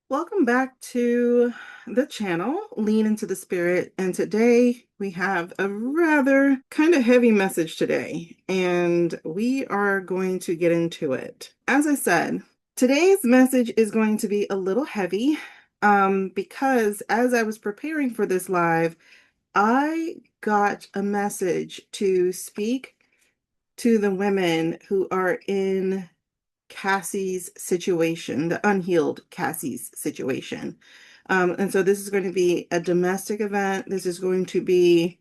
Welcome back to the channel, Lean into the Spirit. And today we have a rather kind of heavy message today, and we are going to get into it. As I said, today's message is going to be a little heavy because as I was preparing for this live, I got a message to speak to the women who are in Cassie's situation, the unhealed Cassie's situation. And so this is going to be a domestic event. This is going to be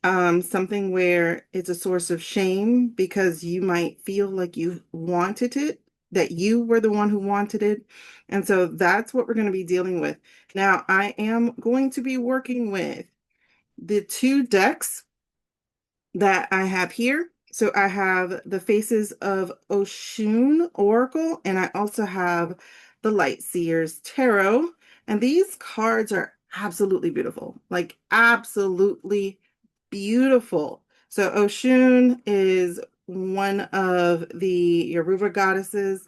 something where it's a source of shame because you might feel like you wanted it, that you were the one who wanted it. And so that's what we're going to be dealing with. Now, I am going to be working with the two decks that I have here. So I have the Faces of Oshun Oracle, and I also have the Light Seers Tarot. And these cards are absolutely beautiful, like absolutely beautiful. So Oshun is one of the Yoruba goddesses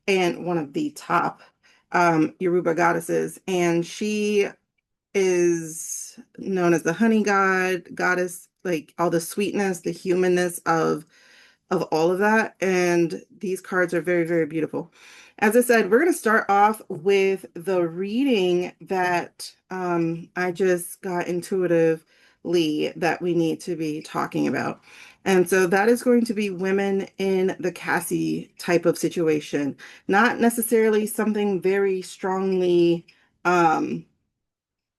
and one of the top Yoruba goddesses, and she is known as the honey goddess, like all the sweetness, the humanness of all of that. And these cards are very, very beautiful. As I said, we're going to start off with the reading that I just got intuitively that we need to be talking about. And so that is going to be women in the Cassie type of situation, not necessarily something very strongly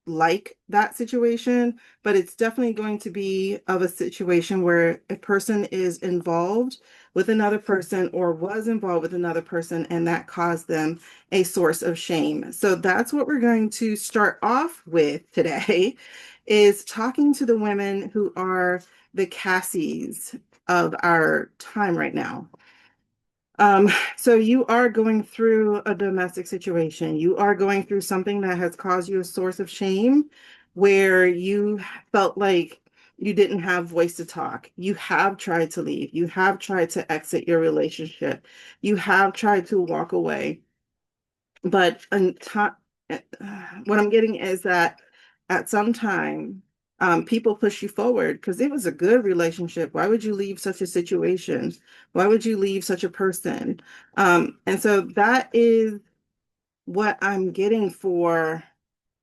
like that situation, but it's definitely going to be of a situation where a person is involved with another person or was involved with another person, and that caused them a source of shame. So that's what we're going to start off with today, is talking to the women who are the Cassies of our time right now. So you are going through a domestic situation. You are going through something that has caused you a source of shame where you felt like you didn't have voice to talk. You have tried to leave. You have tried to exit your relationship. You have tried to walk away. But what I'm getting is that at some time, people push you forward because it was a good relationship. Why would you leave such a situation? Why would you leave such a person? And so that is what I'm getting for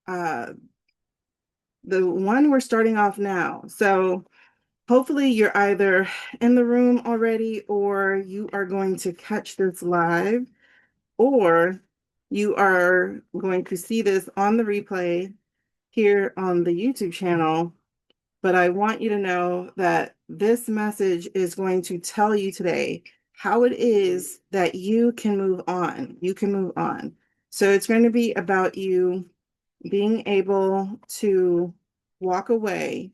uh, the one we're starting off now. So hopefully you're either in the room already or you are going to catch this live or you are going to see this on the replay here on the YouTube channel. But I want you to know that this message is going to tell you today how it is that you can move on. You can move on. So it's going to be about you being able to walk away,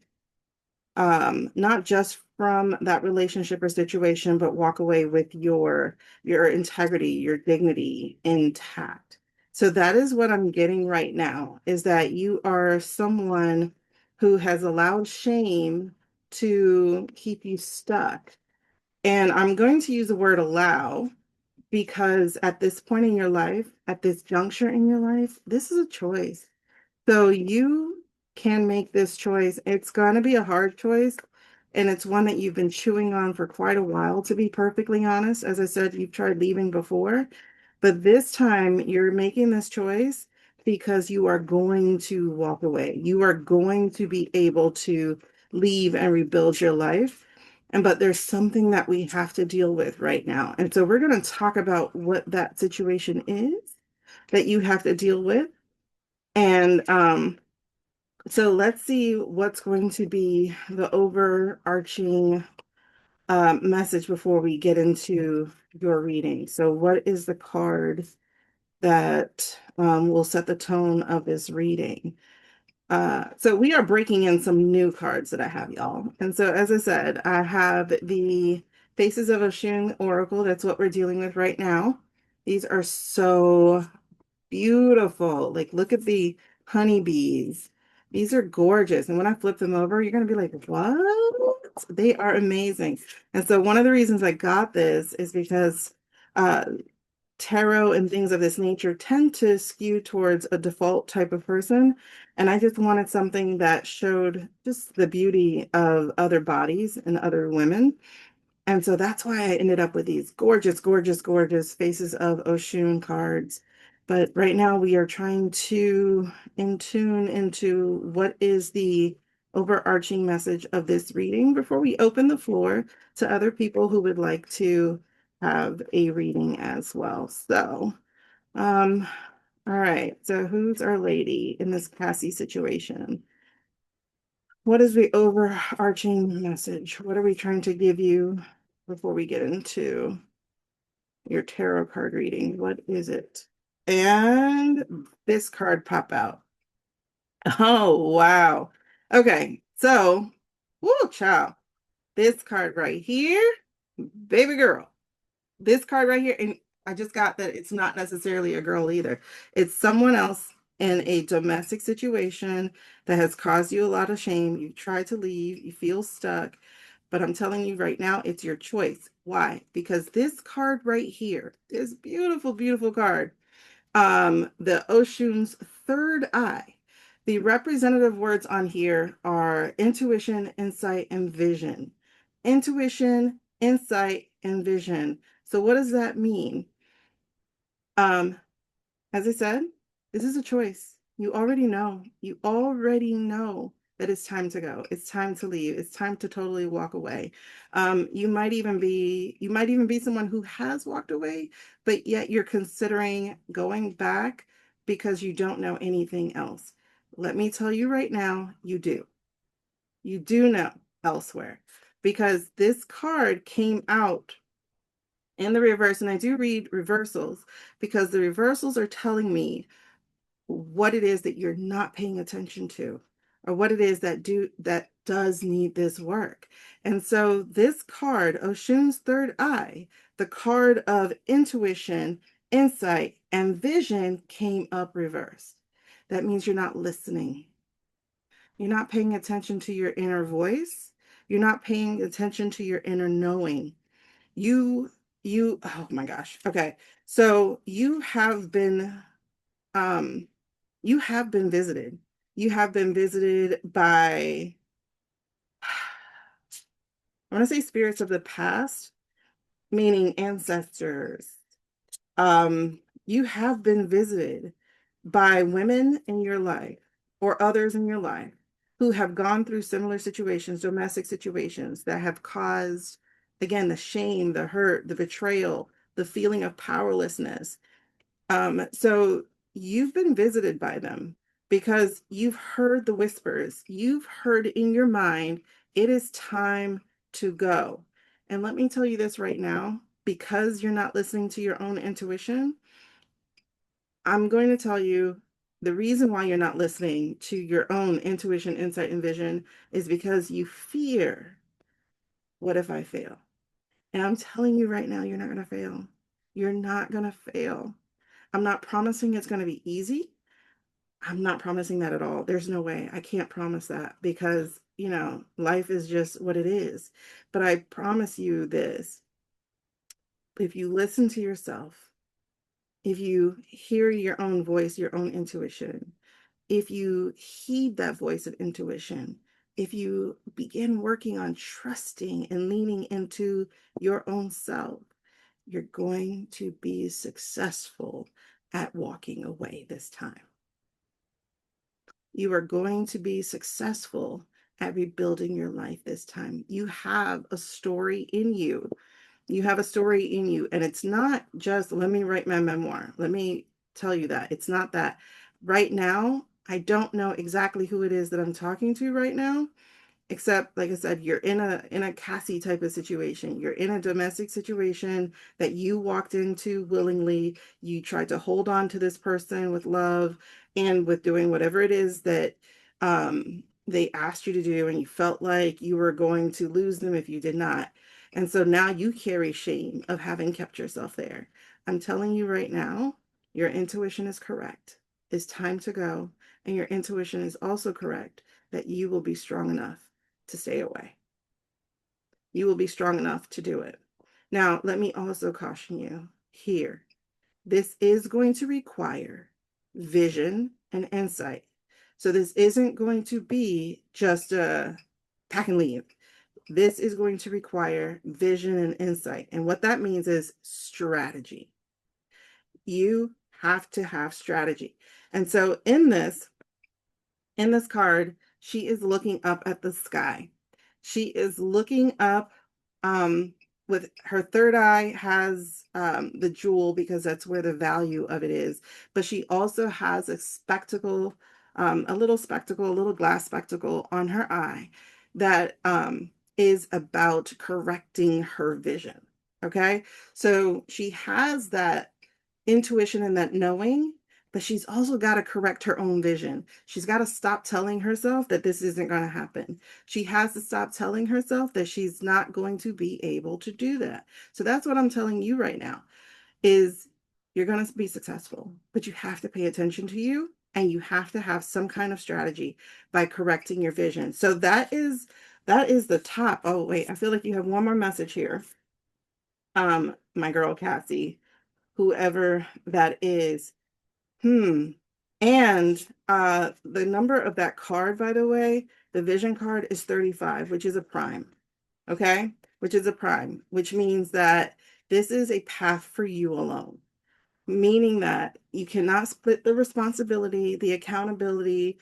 not just from that relationship or situation, but walk away with your integrity, your dignity intact. So that is what I'm getting right now, is that you are someone who has allowed shame to keep you stuck. And I'm going to use the word allow because at this point in your life, at this juncture in your life, this is a choice. So you can make this choice. It's going to be a hard choice, and it's one that you've been chewing on for quite a while, to be perfectly honest. As I said, you've tried leaving before, but this time you're making this choice because you are going to walk away. You are going to be able to leave and rebuild your life. And but there's something that we have to deal with right now. And so we're going to talk about what that situation is that you have to deal with. And so let's see what's going to be the overarching message before we get into your reading. So what is the card that will set the tone of this reading? So we are breaking in some new cards that I have, y'all. And so as I said, I have the Faces of Oshun Oracle. That's what we're dealing with right now. These are so beautiful. Like, look at the honeybees. These are gorgeous. And when I flip them over, you're going to be like, what? They are amazing. And so one of the reasons I got this is because uh, tarot and things of this nature tend to skew towards a default type of person. And I just wanted something that showed just the beauty of other bodies and other women. And so that's why I ended up with these gorgeous, gorgeous, gorgeous Faces of Oshun cards. But right now we are trying to in tune into what is the overarching message of this reading before we open the floor to other people who would like to have a reading as well. So, um, all right. So who's our lady in this Cassie situation? What is the overarching message? What are we trying to give you before we get into your tarot card reading? What is it? And this card pop out. Oh, wow. Okay. So, woo, child. This card right here, baby girl. This card right here, and I just got that it's not necessarily a girl either. It's someone else in a domestic situation that has caused you a lot of shame. You try to leave, you feel stuck, but I'm telling you right now, it's your choice. Why? Because this card right here, this beautiful, beautiful card, the Oshun's third eye. The representative words on here are intuition, insight, and vision. Intuition, insight, and vision. So what does that mean? Um, as I said, this is a choice. You already know. You already know that it's time to go. It's time to leave. It's time to totally walk away. You might even be someone who has walked away, but yet you're considering going back because you don't know anything else. Let me tell you right now, you do. You do know elsewhere because this card came out in the reverse, and I do read reversals because the reversals are telling me what it is that you're not paying attention to or what it is that does need this work. And so this card, Oshun's third eye, the card of intuition, insight, and vision came up reversed. That means you're not listening. You're not paying attention to your inner voice. You're not paying attention to your inner knowing. You oh my gosh. Okay. So um you have been visited. You have been visited by, I want to say spirits of the past, meaning ancestors. You have been visited by women in your life or others in your life who have gone through similar situations, domestic situations that have caused, again, the shame, the hurt, the betrayal, the feeling of powerlessness. So you've been visited by them because you've heard the whispers. You've heard in your mind, it is time to go. And let me tell you this right now, because you're not listening to your own intuition, I'm going to tell you the reason why you're not listening to your own intuition, insight, and vision is because you fear, what if I fail? And I'm telling you right now, you're not going to fail. You're not going to fail. I'm not promising it's going to be easy. I'm not promising that at all. There's no way. I can't promise that because, life is just what it is. But I promise you this, if you listen to yourself, if you hear your own voice, your own intuition, if you heed that voice of intuition, if you begin working on trusting and leaning into your own self, you're going to be successful at walking away this time. You are going to be successful at rebuilding your life this time. You have a story in you. You have a story in you. And it's not just, let me write my memoir. Let me tell you that. It's not that. Right now, I don't know exactly who it is that I'm talking to right now. Except, like I said, you're in a Cassie type of situation. You're in a domestic situation that you walked into willingly. You tried to hold on to this person with love and with doing whatever it is that they asked you to do, and you felt like you were going to lose them if you did not. And so now you carry shame of having kept yourself there. I'm telling you right now, your intuition is correct. It's time to go. And your intuition is also correct that you will be strong enough to stay away. You will be strong enough to do it. Now, let me also caution you here. this is going to require vision and insight. So this isn't going to be just a pack and leave. This is going to require vision and insight. And what that means is strategy. You have to have strategy. And so in this card, she is looking up at the sky. She is looking up with her third eye has the jewel because that's where the value of it is. But she also has a spectacle, a little glass spectacle on her eye that is about correcting her vision. Okay. So she has that intuition and that knowing, but she's also got to correct her own vision. She's got to stop telling herself that this isn't going to happen. She has to stop telling herself that she's not going to be able to do that. So that's what I'm telling you right now is you're going to be successful, but you have to pay attention to you and you have to have some kind of strategy by correcting your vision. So that is the top. Oh, wait, I feel like you have one more message here. My girl Cassie, whoever that is. And the number of that card, by the way, the vision card is 35, which is a prime. Okay? Which is a prime, which means that this is a path for you alone, meaning that you cannot split the responsibility, the accountability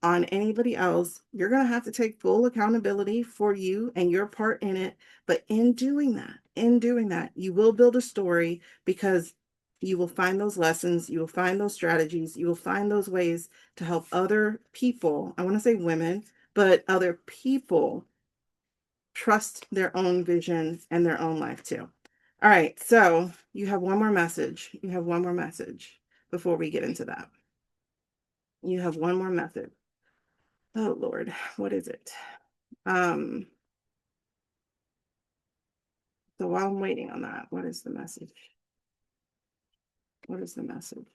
on anybody else. You're going to have to take full accountability for you and your part in it. But in doing that, you will build a story because you will find those lessons, you will find those strategies, you will find those ways to help other people. I want to say women, but other people trust their own vision and their own life too. All right, so you have one more message. You have one more message before we get into that. You have one more message. Oh Lord, what is it? So while I'm waiting on that, what is the message? What is the message?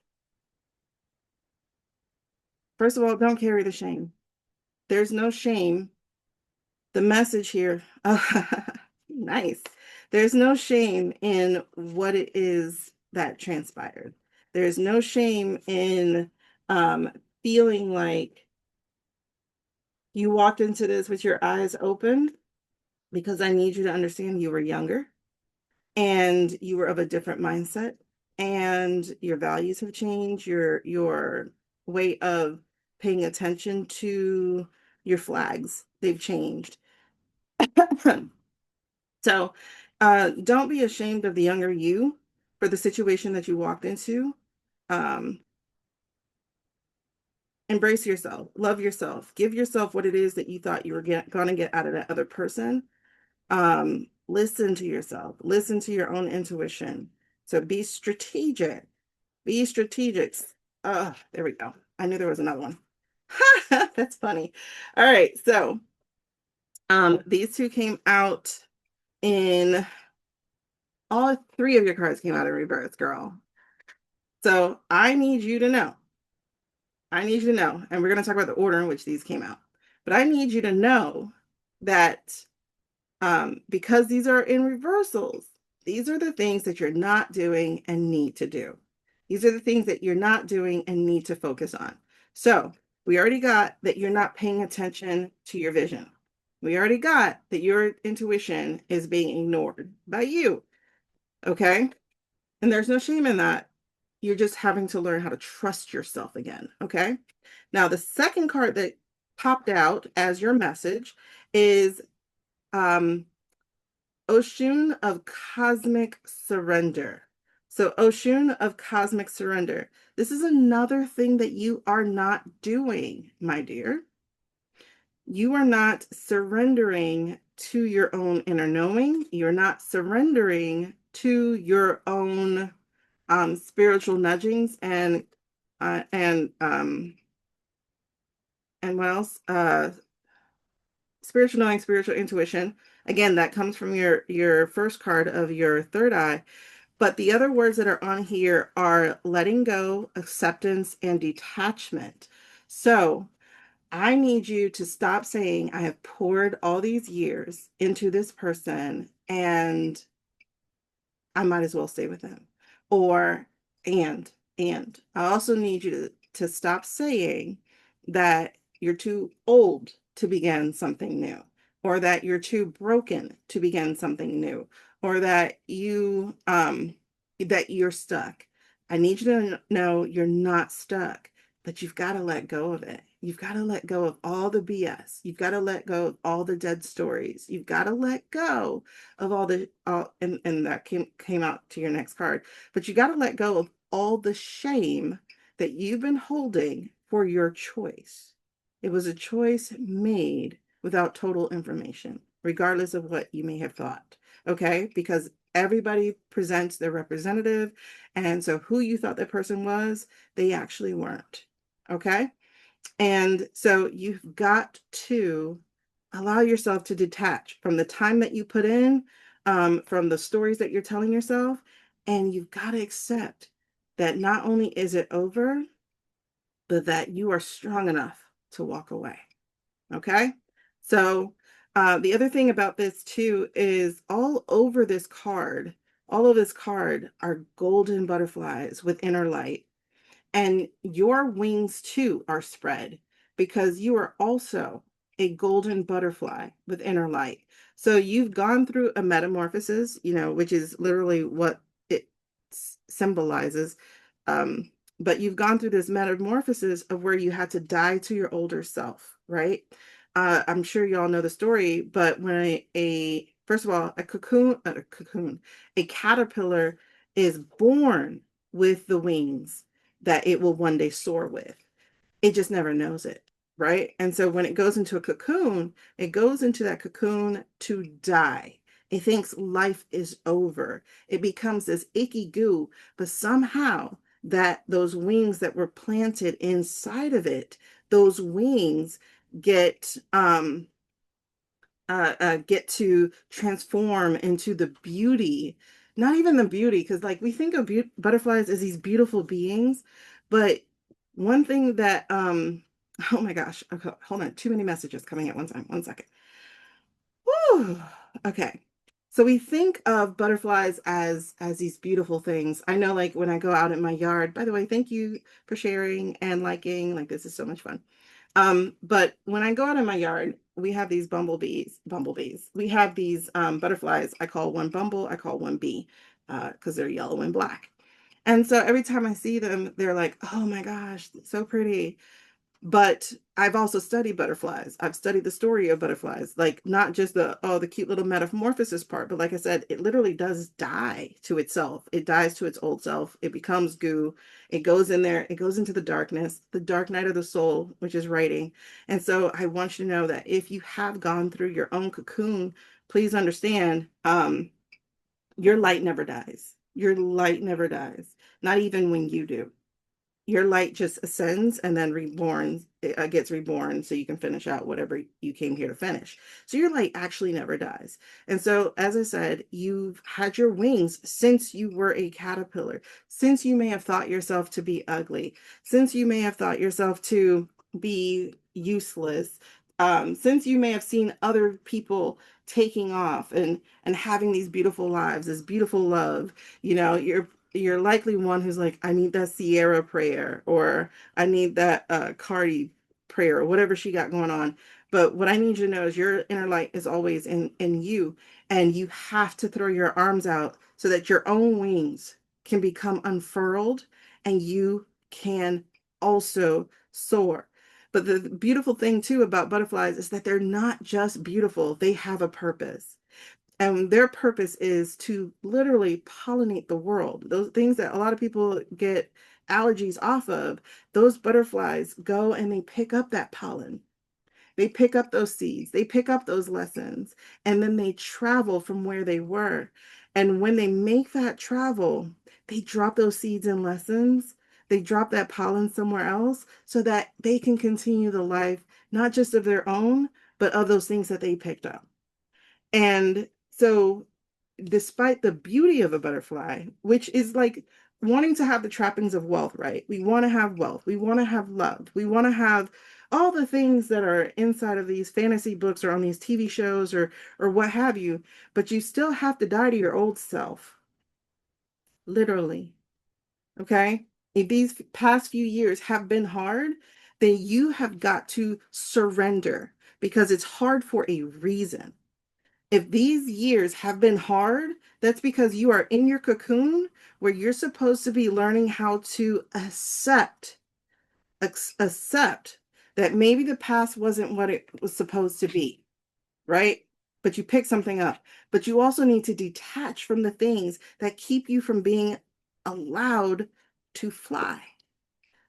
First of all, don't carry the shame. There's no shame. The message here, nice. There's no shame in what it is that transpired. There's no shame in feeling like you walked into this with your eyes open because I need you to understand you were younger and you were of a different mindset and your values have changed, your way of paying attention to your flags, they've changed. So don't be ashamed of the younger you for the situation that you walked into. Um, embrace yourself, love yourself, give yourself what it is that you thought you were going to get out of that other person. Listen to yourself, listen to your own intuition. So be strategic, be strategic. There we go. I knew there was another one. That's funny. All right. So these two came out in all three of your cards came out in reverse, girl. So I need you to know. I need you to know, and we're going to talk about the order in which these came out. But I need you to know that because these are in reversals, these are the things that you're not doing and need to do. These are the things that you're not doing and need to focus on. So we already got that you're not paying attention to your vision. We already got that your intuition is being ignored by you. Okay. And there's no shame in that. You're just having to learn how to trust yourself again. Okay. Now, the second card that popped out as your message is Oshun of Cosmic Surrender. So, Oshun of Cosmic Surrender. This is another thing that you are not doing, my dear. You are not surrendering to your own inner knowing. You're not surrendering to your own spiritual nudgings and uh, and um, and what else? Spiritual knowing, spiritual intuition. Again, that comes from your first card of your third eye. But the other words that are on here are letting go, acceptance, and detachment. So I need you to stop saying, I have poured all these years into this person and I might as well stay with them. Or And I also need you to stop saying that you're too old to begin something new, or that you're too broken to begin something new, or that you're stuck. I need you to know you're not stuck, but you've got to let go of it. You've got to let go of all the BS. You've got to let go of all the dead stories. You've got to let go of all the and that came out to your next card. But you got to let go of all the shame that you've been holding for your choice. It was a choice made without total information, regardless of what you may have thought. Okay? Because everybody presents their representative. And so who you thought that person was, they actually weren't. Okay? And so you've got to allow yourself to detach from the time that you put in, from the stories that you're telling yourself. And you've got to accept that not only is it over, but that you are strong enough to walk away. Okay. So the other thing about this too is all of this card are golden butterflies with inner light. And your wings too are spread because you are also a golden butterfly with inner light. So you've gone through a metamorphosis, which is literally what it symbolizes. Um, but you've gone through this metamorphosis of where you had to die to your older self, right? I'm sure y'all know the story, but when first of all, a caterpillar is born with the wings that it will one day soar with. It just never knows it, right? And so when it goes into a cocoon, it goes into that cocoon to die. It thinks life is over. It becomes this icky goo, but somehow those wings that were planted inside of it, those wings get get to transform into the beauty, not even the beauty, because like we think of butterflies as these beautiful beings, but one thing that oh my gosh, okay, hold on, too many messages coming at one time. One second. Whew. Okay. So we think of butterflies as these beautiful things. I know, like when I go out in my yard, by the way, thank you for sharing and liking. Like this is so much fun. But when I go out in my yard, we have these bumblebees. We have these butterflies. I call one bumble, I call one bee, because they're yellow and black. And so every time I see them, they're like, oh my gosh, so pretty. But I've also studied butterflies. I've studied the story of butterflies, like not just the cute little metamorphosis part, but like I said, it literally does die to itself. It dies to its old self. It becomes goo. It goes in there. It goes into the dark night of the soul, which is writing. And so I want you to know that if you have gone through your own cocoon, please understand, your light never dies. Your light never dies, not even when you do. Your light just ascends and then gets reborn so you can finish out whatever you came here to finish. So your light actually never dies. And so, as I said, you've had your wings since you were a caterpillar, since you may have thought yourself to be ugly, since you may have thought yourself to be useless, since you may have seen other people taking off and having these beautiful lives, this beautiful love. You're likely one who's like, I need that Sierra prayer, or I need that Cardi prayer, or whatever she got going on. But what I need you to know is your inner light is always in you, and you have to throw your arms out so that your own wings can become unfurled and you can also soar. But the beautiful thing too about butterflies is that they're not just beautiful, they have a purpose. And their purpose is to literally pollinate the world. Those things that a lot of people get allergies off of, those butterflies go and they pick up that pollen. They pick up those seeds, they pick up those lessons, and then they travel from where they were. And when they make that travel, they drop those seeds and lessons. They drop that pollen somewhere else so that they can continue the life, not just of their own, but of those things that they picked up. And so, despite the beauty of a butterfly, which is like wanting to have the trappings of wealth, right? We want to have wealth, we want to have love, we want to have all the things that are inside of these fantasy books or on these TV shows or what have you, but you still have to die to your old self, literally. Okay. If these past few years have been hard, then you have got to surrender because it's hard for a reason. If these years have been hard, that's because you are in your cocoon where you're supposed to be learning how to accept that maybe the past wasn't what it was supposed to be, right? But you pick something up. But you also need to detach from the things that keep you from being allowed to fly,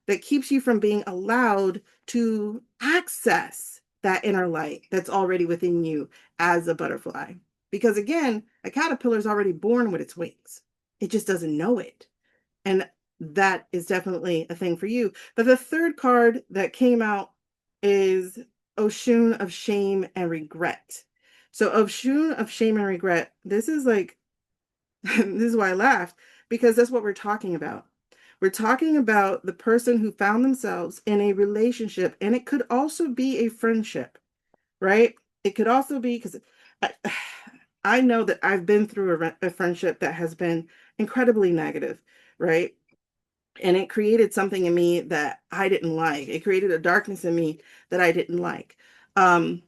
that keeps you from being allowed to access that inner light that's already within you as a butterfly. Because again, a caterpillar is already born with its wings. It just doesn't know it. And that is definitely a thing for you. But the third card that came out is Oshun of Shame and Regret. So Oshun of Shame and Regret, this is like, this is why I laughed, because that's what we're talking about. We're talking about the person who found themselves in a relationship, and it could also be a friendship, right? It could also be because I, I know that I've been through a friendship that has been incredibly negative, right? And it created something in me that I didn't like. It created a darkness in me that I didn't like. Um,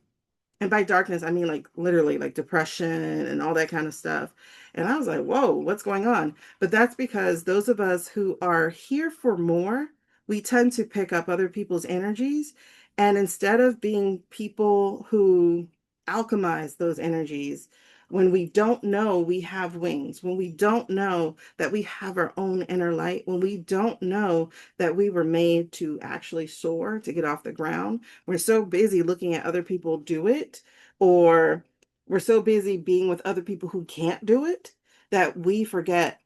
and by darkness, I mean like literally like depression and all that kind of stuff. And I was like, whoa, what's going on? But that's because those of us who are here for more, we tend to pick up other people's energies. And instead of being people who alchemize those energies, when we don't know we have wings, when we don't know that we have our own inner light, when we don't know that we were made to actually soar, to get off the ground, we're so busy looking at other people do it, or we're so busy being with other people who can't do it, that we forget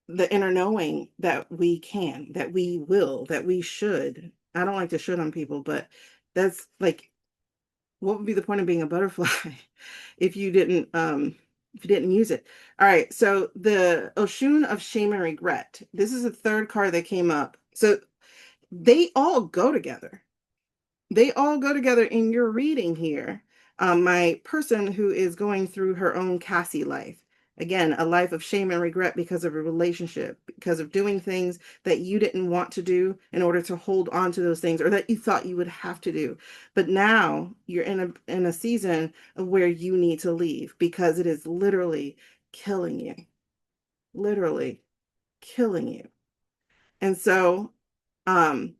the inner knowing that we can, that we will, that we should. I don't like to should on people, but that's like, what would be the point of being a butterfly if you didn't use it? All right, so the Oshun of Shame and Regret. This is the third card that came up. So they all go together. They all go together in your reading here. My person who is going through her own Cassie life. Again, a life of shame and regret because of a relationship, because of doing things that you didn't want to do in order to hold on to those things or that you thought you would have to do. But now you're in a season of where you need to leave because it is literally killing you. Literally killing you. And so um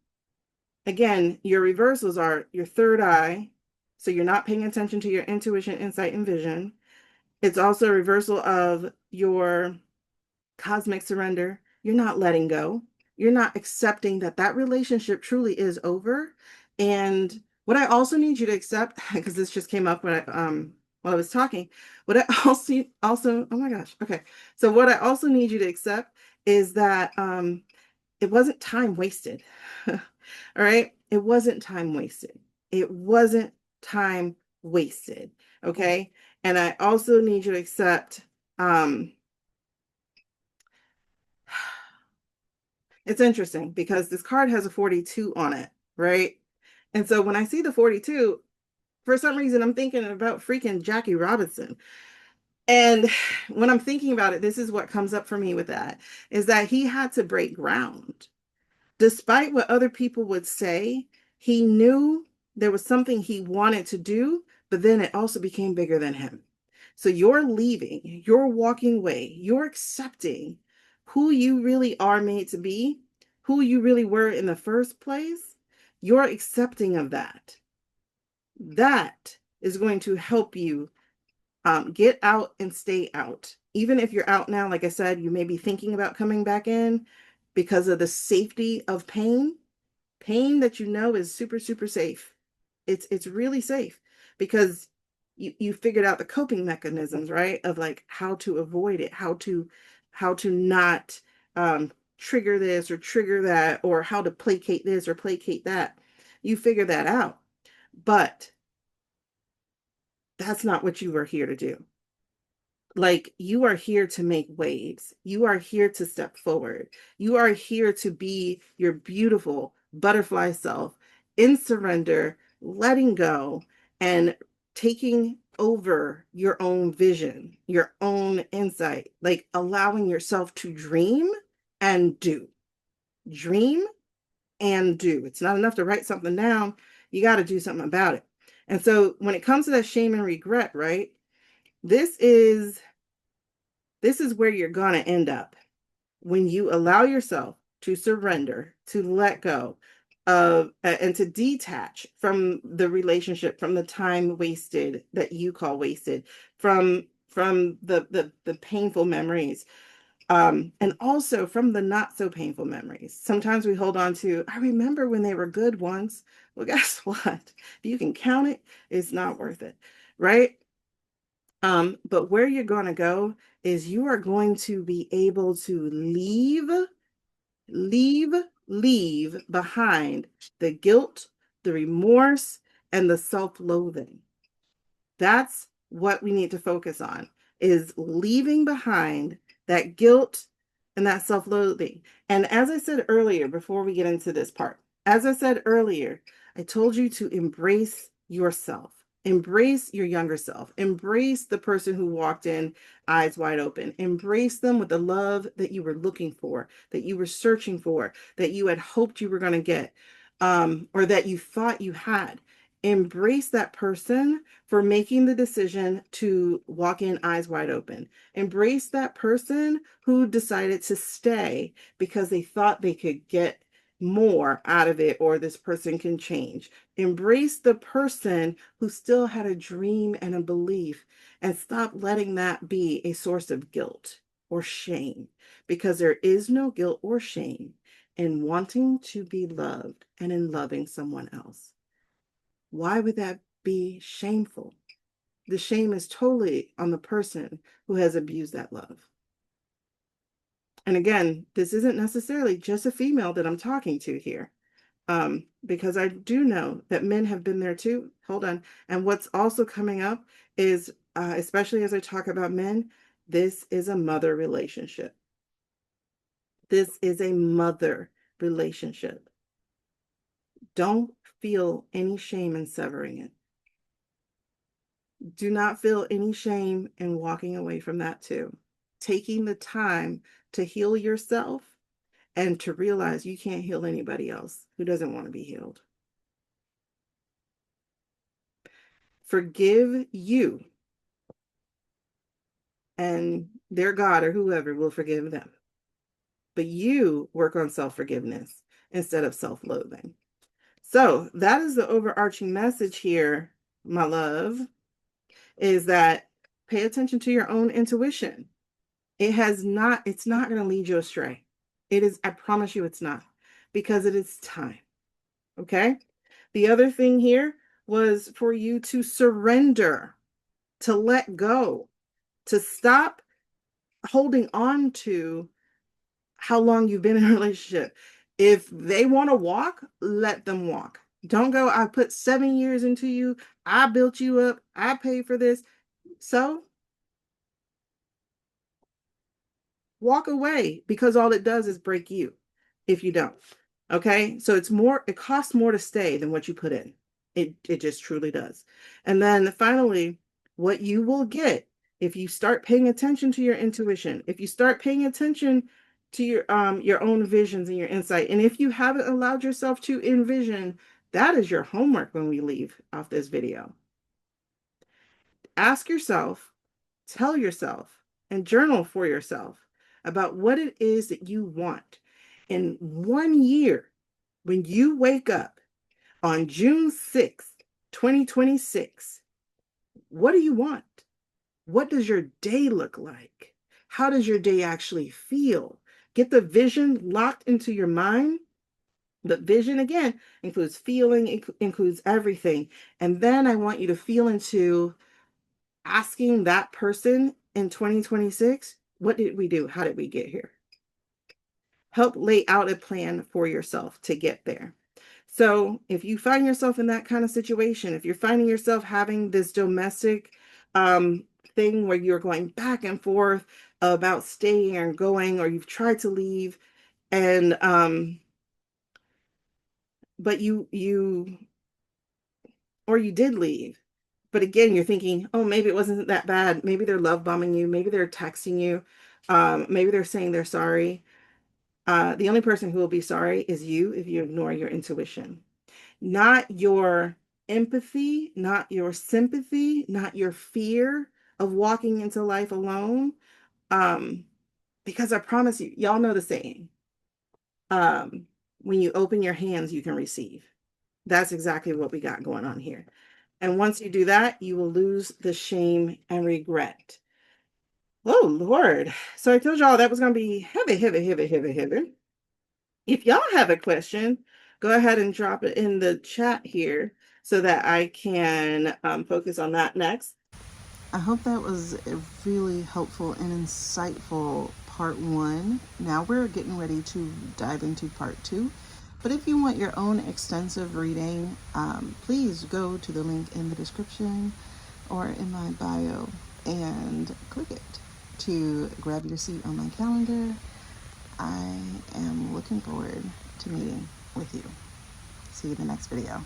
again, your reversals are your third eye. So you're not paying attention to your intuition, insight, and vision. It's also a reversal of your cosmic surrender. You're not letting go. You're not accepting that that relationship truly is over. And what I also need you to accept, because this just came up while I was talking, what I also, oh my gosh, okay. So what I also need you to accept is that it wasn't time wasted. All right. It wasn't time wasted. It wasn't time wasted. Okay. And I also need you to accept, um, it's interesting because this card has a 42 on it. Right. And so when I see the 42, for some reason, I'm thinking about freaking Jackie Robinson. And when I'm thinking about it, this is what comes up for me with that is that he had to break ground. Despite what other people would say, he knew there was something he wanted to do, but then it also became bigger than him. So you're leaving, you're walking away, you're accepting who you really are made to be, who you really were in the first place. You're accepting of that. That is going to help you get out and stay out. Even if you're out now, like I said, you may be thinking about coming back in because of the safety of pain that you know is super, super safe. It's really safe because you figured out the coping mechanisms, right? Of like how to avoid it, how to not trigger this or trigger that, or how to placate this or placate that. You figure that out. But that's not what you were here to do. Like you are here to make waves. You are here to step forward. You are here to be your beautiful butterfly self in surrender, letting go and taking over your own vision, your own insight, like allowing yourself to dream and do. Dream and do. It's not enough to write something down. You got to do something about it. And so when it comes to that shame and regret, right? This is this is where you're going to end up when you allow yourself to surrender, to let go of, and to detach from the relationship, from the time wasted that you call wasted, from the painful memories, and also from the not so painful memories. Sometimes we hold on to, I remember when they were good once. Well, guess what? If you can count it, it's not worth it, right? But where you're going to go is you are going to be able to leave, leave behind the guilt, the remorse, and the self-loathing. That's what we need to focus on, is leaving behind that guilt and that self-loathing. And as I said earlier, before we get into this part, as I said earlier, I told you to embrace yourself. Embrace your younger self. Embrace the person who walked in eyes wide open. Embrace them with the love that you were looking for, that you were searching for, that you had hoped you were going to get, or that you thought you had. Embrace that person for making the decision to walk in eyes wide open. Embrace that person who decided to stay because they thought they could get more out of it, or this person can change. Embrace the person who still had a dream and a belief, and stop letting that be a source of guilt or shame, because there is no guilt or shame in wanting to be loved and in loving someone else. Why would that be shameful? The shame is totally on the person who has abused that love. And again, this isn't necessarily just a female that I'm talking to here, because I do know that men have been there too. Hold on. And what's also coming up is, especially as I talk about men, this is a mother relationship. This is a mother relationship. Don't feel any shame in severing it. Do not feel any shame in walking away from that too. Taking the time to heal yourself and to realize you can't heal anybody else who doesn't want to be healed. Forgive you, and their God or whoever will forgive them. But you work on self-forgiveness instead of self-loathing. So that is the overarching message here, my love, is that pay attention to your own intuition. It's not going to lead you astray. It is, I promise you it's not, because it is time. Okay. The other thing here was for you to surrender, to let go, to stop holding on to how long you've been in a relationship. If they want to walk, let them walk. Don't go, I put 7 years into you. I built you up. I paid for this. So walk away, because all it does is break you if you don't. Okay. So it costs more to stay than what you put in. It just truly does. And then finally, what you will get if you start paying attention to your intuition, if you start paying attention to your own visions and your insight, and if you haven't allowed yourself to envision, that is your homework when we leave off this video. Ask yourself, tell yourself, and journal for yourself about what it is that you want. In 1 year, when you wake up on June 6th, 2026, what do you want? What does your day look like? How does your day actually feel? Get the vision locked into your mind. But vision, again, includes feeling, includes everything. And then I want you to feel into asking that person in 2026, what did we do? How did we get here? Help lay out a plan for yourself to get there. So if you find yourself in that kind of situation, if you're finding yourself having this domestic um, thing where you're going back and forth about staying or going, or you've tried to leave, and but you did leave, but again, you're thinking, oh, maybe it wasn't that bad. Maybe they're love bombing you. Maybe they're texting you. Maybe they're saying they're sorry. The only person who will be sorry is you if you ignore your intuition, not your empathy, not your sympathy, not your fear of walking into life alone. Um, because I promise you, y'all know the saying, um, when you open your hands, you can receive. That's exactly what we got going on here. And once you do that, you will lose the shame and regret. Oh, Lord. So I told y'all that was going to be heavy, heavy, heavy, heavy, heavy. If y'all have a question, go ahead and drop it in the chat here so that I can focus on that next. I hope that was a really helpful and insightful part one. Now we're getting ready to dive into part two. But if you want your own extensive reading, please go to the link in the description or in my bio and click it to grab your seat on my calendar. I am looking forward to meeting with you. See you in the next video.